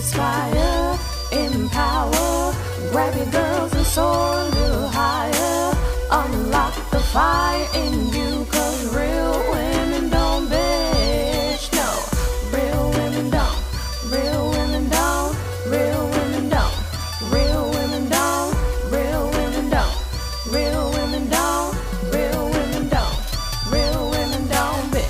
inspire, empower, grab your girls and soar a little higher. Unlock the fire in you, 'cause real women don't bitch, no. Real women don't, real women don't, real women don't, real women don't, real women don't, real women don't, real women don't, real women don't bitch.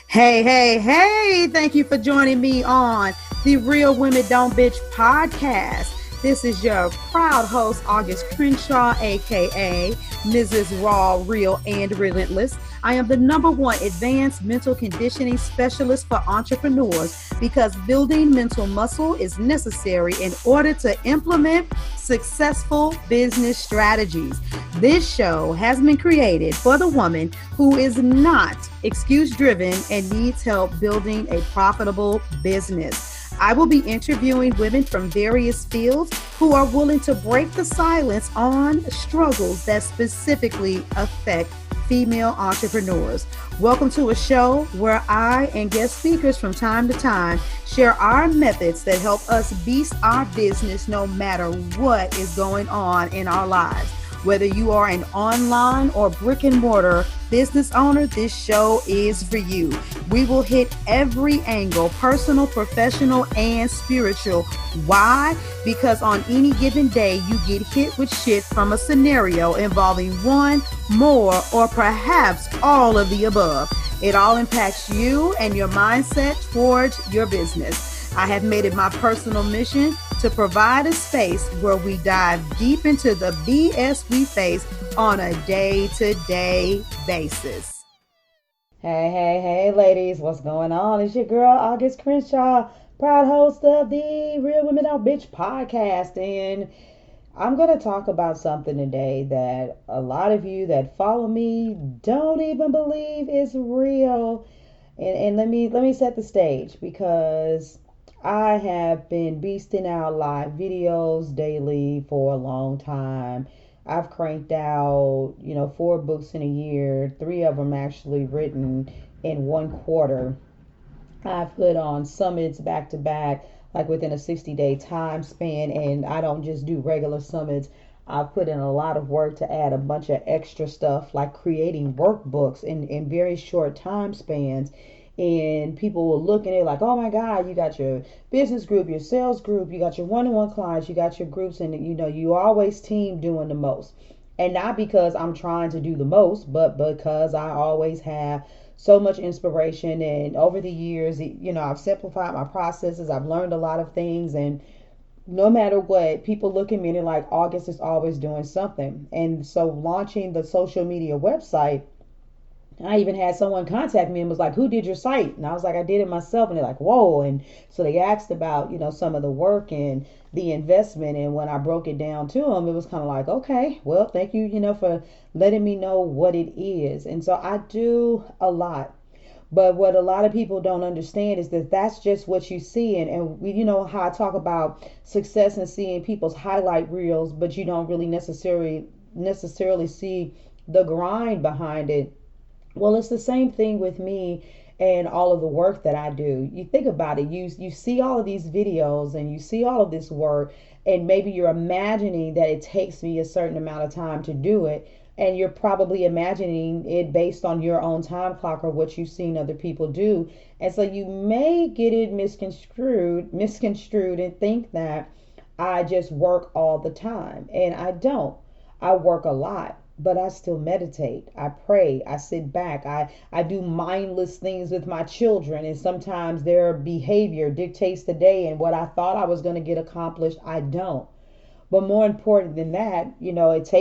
Hey, thank you for joining me on the Real Women Don't Bitch podcast. This is your proud host, August Crenshaw, aka Mrs. Raw, Real, and Relentless. I am the #1 advanced mental conditioning specialist for entrepreneurs because building mental muscle is necessary in order to implement successful business strategies. This show has been created for the woman who is not excuse-driven and needs help building a profitable business. I will be interviewing women from various fields who are willing to break the silence on struggles that specifically affect female entrepreneurs. Welcome to a show where I and guest speakers from time to time share our methods that help us beast our business no matter what is going on in our lives. Whether you are an online or brick and mortar business owner, this show is for you. We will hit every angle, personal, professional, and spiritual. Why? Because on any given day, you get hit with shit from a scenario involving one, more, or perhaps all of the above. It all impacts you and your mindset towards your business. I have made it my personal mission to provide a space where we dive deep into the BS we face on a day-to-day basis. Hey, ladies, what's going on? It's your girl, August Crenshaw, proud host of the Real Women Don't Bitch podcast. And I'm going to talk about something today that a lot of you that follow me don't even believe is real. And let me set the stage, because I have been beasting out live videos daily for a long time. I've cranked out, 4 books in a year, 3 of them actually written in 1 quarter. I've put on summits back to back, like within a 60-day time span, and I don't just do regular summits. I've put in a lot of work to add a bunch of extra stuff, like creating workbooks in very short time spans. And people will look and they're like, oh my God, you got your business group, your sales group, you got your one-on-one clients, you got your groups, and you always team doing the most. And not because I'm trying to do the most, but because I always have so much inspiration. And over the years, I've simplified my processes. I've learned a lot of things. And no matter what, people look at me and they're like, August is always doing something. And so launching the social media website, I even had someone contact me and was like, who did your site? And I was like, I did it myself. And they're like, whoa. And so they asked about, some of the work and the investment. And when I broke it down to them, it was kind of like, okay, well, thank you, for letting me know what it is. And so I do a lot. But what a lot of people don't understand is that that's just what you see. And we, how I talk about success and seeing people's highlight reels, but you don't really necessarily see the grind behind it. Well, it's the same thing with me and all of the work that I do. You think about it, you see all of these videos and you see all of this work, and maybe you're imagining that it takes me a certain amount of time to do it, and you're probably imagining it based on your own time clock or what you've seen other people do. And so you may get it misconstrued and think that I just work all the time, and I don't. I work a lot, but I still meditate. I pray. I sit back. I do mindless things with my children. And sometimes their behavior dictates the day. And what I thought I was going to get accomplished, I don't. But more important than that,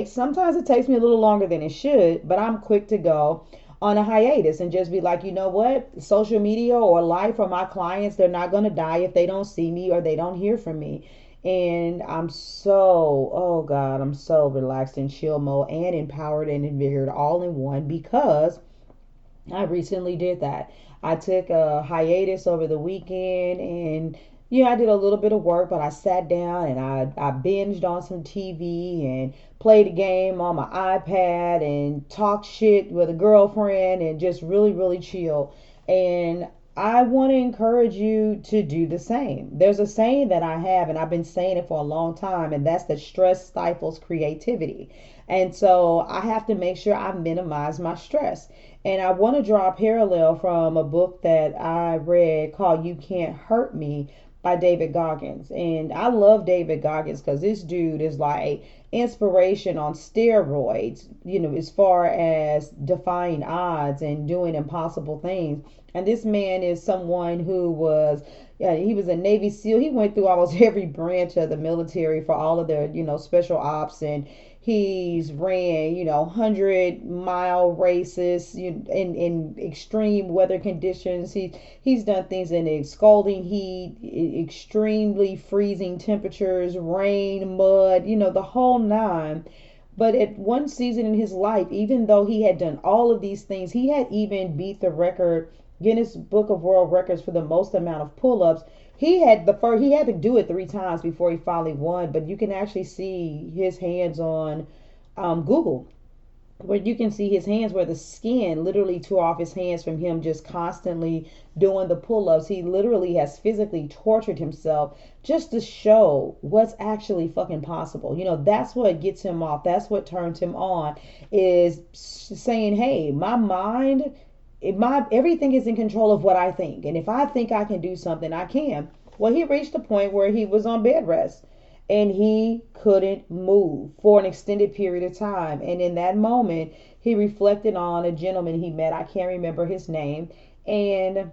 sometimes it takes me a little longer than it should, but I'm quick to go on a hiatus and just be like, you know what? Social media or life or my clients, they're not going to die if they don't see me or they don't hear from me. And I'm so relaxed in chill mode and empowered and invigorated all in one, because I recently did that. I took a hiatus over the weekend, and I did a little bit of work, but I sat down and I binged on some TV and played a game on my iPad and talked shit with a girlfriend and just really, really chill. And I want to encourage you to do the same. There's a saying that I have, and I've been saying it for a long time, and that's that stress stifles creativity. And so I have to make sure I minimize my stress. And I want to draw a parallel from a book that I read called You Can't Hurt Me by David Goggins. And I love David Goggins because this dude is like inspiration on steroids, as far as defying odds and doing impossible things. And this man is someone who was, yeah, he was a Navy SEAL. He went through almost every branch of the military for all of their, special ops. And he's ran, 100-mile races in extreme weather conditions. He's done things in scalding heat, extremely freezing temperatures, rain, mud, the whole nine. But at one season in his life, even though he had done all of these things, he had even beat the record, Guinness Book of World Records, for the most amount of pull-ups. He had to do it 3 times before he finally won. But you can actually see his hands on Google, where you can see his hands, where the skin literally tore off his hands from him just constantly doing the pull-ups. He literally has physically tortured himself just to show what's actually fucking possible. That's what gets him off. That's what turns him on, is saying, hey, my mind, everything is in control of what I think. And if I think I can do something, I can. Well, he reached a point where he was on bed rest and he couldn't move for an extended period of time. And in that moment, he reflected on a gentleman he met. I can't remember his name. And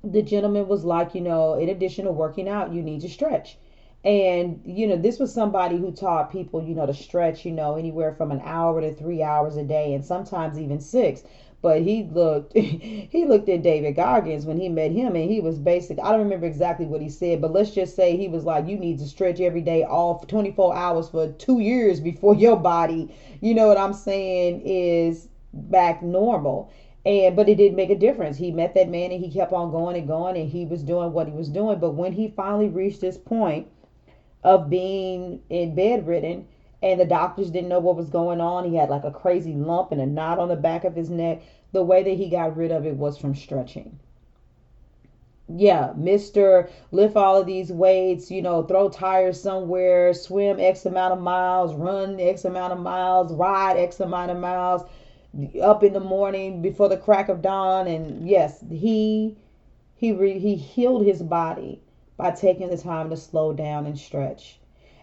the gentleman was like, in addition to working out, you need to stretch. And, this was somebody who taught people, to stretch, anywhere from an hour to 3 hours a day, and sometimes even 6. But he looked he looked at David Goggins when he met him, and he was I don't remember exactly what he said, but let's just say he was like, you need to stretch every day, all 24 hours for 2 years before your body, what I'm saying, is back normal. But it did make a difference. He met that man and he kept on going and going, and he was doing what he was doing. But when he finally reached this point of being in bedridden, and the doctors didn't know what was going on, he had like a crazy lump and a knot on the back of his neck. The way that he got rid of it was from stretching. Yeah, Mr. Lift all of these weights, throw tires somewhere, swim X amount of miles, run X amount of miles, ride X amount of miles, up in the morning before the crack of dawn. And yes, he healed his body by taking the time to slow down and stretch.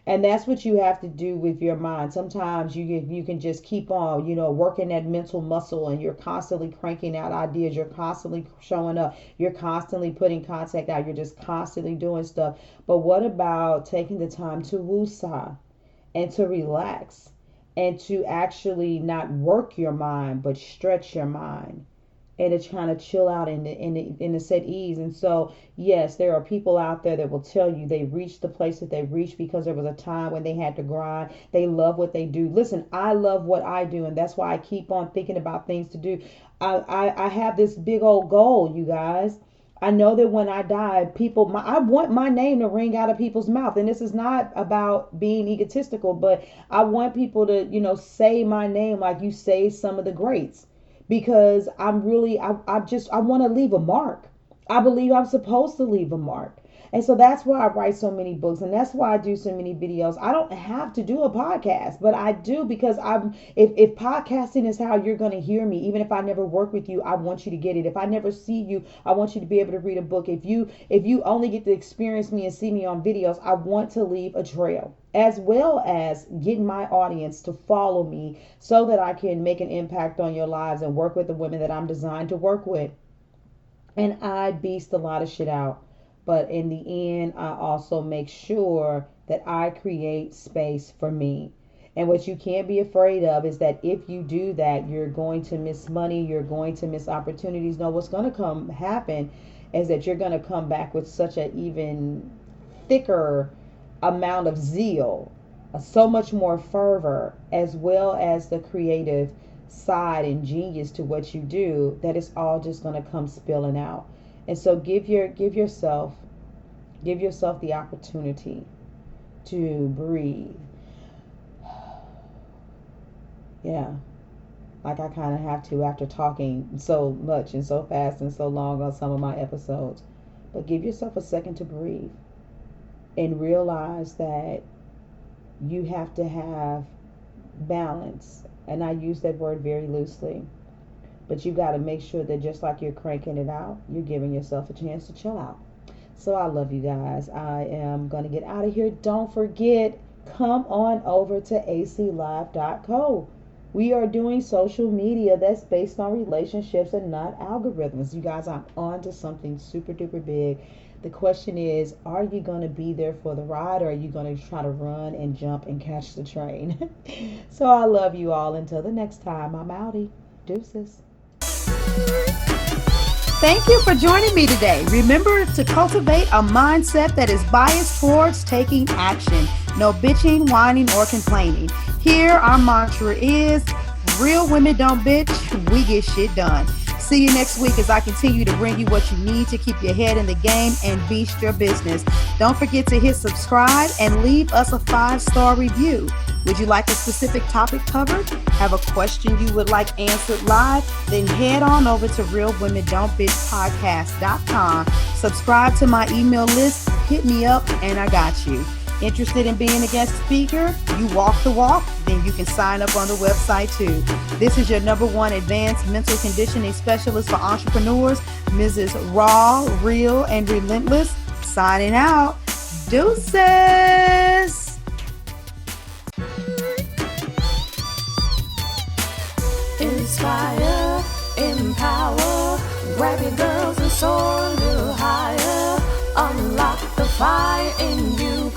And that's what you have to do with your mind. Sometimes you can just keep on, working that mental muscle, and you're constantly cranking out ideas. You're constantly showing up. You're constantly putting contact out. You're just constantly doing stuff. But what about taking the time to woosah and to relax and to actually not work your mind, but stretch your mind, and to kind of chill out in the set ease. And so, yes, there are people out there that will tell you they reached the place that they reached because there was a time when they had to grind. They love what they do. Listen, I love what I do, and that's why I keep on thinking about things to do. I have this big old goal, you guys. I know that when I die, I want my name to ring out of people's mouth. And this is not about being egotistical, but I want people to, say my name like you say some of the greats, because I want to leave a mark. I believe I'm supposed to leave a mark. And so that's why I write so many books, and that's why I do so many videos. I don't have to do a podcast, but I do, because if podcasting is how you're going to hear me, even if I never work with you, I want you to get it. If I never see you, I want you to be able to read a book. If you only get to experience me and see me on videos, I want to leave a trail, as well as getting my audience to follow me so that I can make an impact on your lives and work with the women that I'm designed to work with. And I beast a lot of shit out. But in the end, I also make sure that I create space for me. And what you can't be afraid of is that if you do that, you're going to miss money, you're going to miss opportunities. No, what's going to happen is that you're going to come back with such an even thicker amount of zeal, so much more fervor, as well as the creative side and genius to what you do, that it's all just going to come spilling out. And so give yourself the opportunity to breathe. Yeah. like I kind of have to after talking so much and so fast and so long on some of my episodes. But give yourself a second to breathe and realize that you have to have balance. And I use that word very loosely. But you got to make sure that just like you're cranking it out, you're giving yourself a chance to chill out. So I love you guys. I am going to get out of here. Don't forget, come on over to aclive.co. We are doing social media that's based on relationships and not algorithms. You guys, I'm on to something super duper big. The question is, are you going to be there for the ride, or are you going to try to run and jump and catch the train? So I love you all. Until the next time, I'm outie. Deuces. Thank you for joining me today. Remember to cultivate a mindset that is biased towards taking action. No bitching, whining, or complaining. Here, our mantra is, real women don't bitch, we get shit done. See you next week as I continue to bring you what you need to keep your head in the game and beast your business. Don't forget to hit subscribe and leave us a 5-star review. Would you like a specific topic covered? Have a question you would like answered live? Then head on over to realwomen.don't bitch.podcast.com. Subscribe to my email list, hit me up, and I got you. Interested in being a guest speaker? You walk the walk? Then you can sign up on the website too. This is your #1 advanced mental conditioning specialist for entrepreneurs, Mrs. Raw, Real, and Relentless. Signing out. Deuces. Inspire, empower, grab your girls and soar a little higher. Unlock the fire in you.